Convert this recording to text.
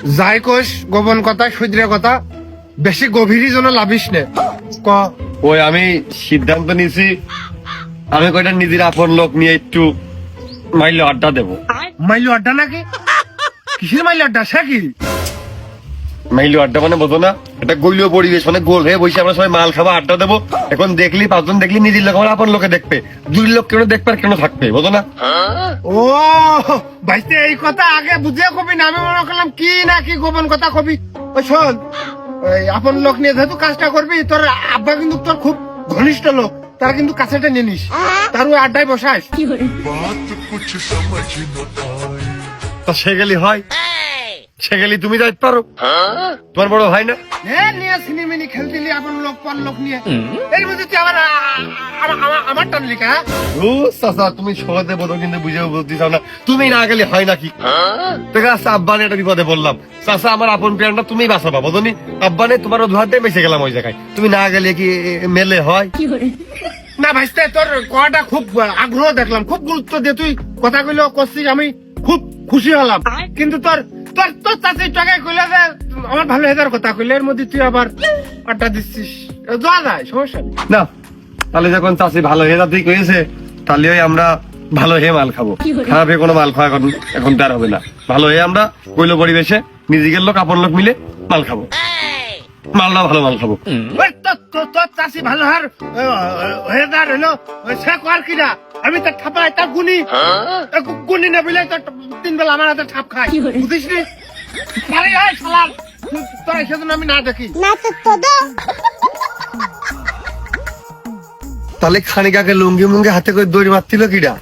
যাই কোষ গোপন কথা সুদ্রের কথা বেশি গভীরই যেন লাভিস নে ক। ওই আমি সিদ্ধান্ত নিয়েছি, আমি কয়টা নিজের আপন লোক নিয়ে একটু মাইল আড্ডা দেবো। মাইলু আড্ডা নাকি? কিসের মাইলু আড্ডা? সে কি? মাইল আড্ডা মানে বোঝো না, এটা গলীয় পরিবেশ, মানে গোল হয়ে বসে আমরা সবাই মাল খাবো, আড্ডা দেবো। এখন দেখলি 5 জন দেখলি নিজের লোক আমার আপন লোকে দেখবে, 2 লোক কেন দেখবে আর কেন থাকবে, বোঝো না? ও ভাইতে এই কথা আগে বুঝে কবি না, আমি মনে করলাম কি না কি গোপন কথা কবি। ওই শোন, ওই আপন লোক নিয়ে যেহেতু কাজটা করবি, তোর আব্বা কিন্তু তোর খুব ঘনিষ্ঠ লোক, তারা কিন্তু কাছেটা নিয়ে নিস, তার ওই আড্ডায় বসাস। তা সে গেলি হয়, সে গেলি তুমি যাইতে পারো, তোমার বড় হয় না? নিয়ে সিনেমিনি খেলতিলি আপন লোক পর লোক নিয়ে, এর মধ্যে তুই আবার আমার টানলি কা? ও চাচা, তুমি সহজে বলো কিন্তু বুঝে বুঝতে চাও না, তুমি না গেলে হয় নাকি? ঠিক আছে, আব্বানে একটা বিপদে বললাম, চাচা আমার আপন প্রাণটা তুমি বাঁচাবা, বোঝনি? আব্বানে তোমার অজুহাতে বেঁচে গেলাম ওই জায়গায়, তুমি না গেলে কি মেলে হয়? না ভাইস্তে, তোর কথাটা খুব আগ্রহ দেখলাম, খুব গুরুত্ব দিয়ে তুই কথাগুলো করছিস, আমি খুব খুশি হলাম। কিন্তু তোর তোর তোর চাষির টাকায় কইলে যে আমার ভালো হেদার কথা কইলে, এর মধ্যে তুই আবার আড্ডা দিচ্ছিস, যাওয়া যায়, সমস্যা নেই। না, তাহলে যখন চাষি ভালো হয়ে যাতে কয়েছে, তাহলে ওই আমরা ভালো হয়ে মাল খাবো, খারাপ হয়ে কোনো মাল খাওয়া এখন তার হবে না। ভালো হয়ে আমরা কৈল পরিবেশে নিজেদের লোক আপন লোক মিলে মাল খাবো, মালটা ভালো মাল খাবো। ওই তোর চাষি ভালো হেদার হলো, সে কর কিনা, আমি তার ঠাপাই তার গুনি গুনি না বলে তোর 3 বেলা আমার হাতে ঠাপ খাই, বুঝিস নি? আরে এই শালা, তোর সেজন্য আমি না দেখি না তো তোদের তাহলে খানিকাকে লুঙ্গি মুঙ্গি হাতে করে দড়ি মারছিল কিডা?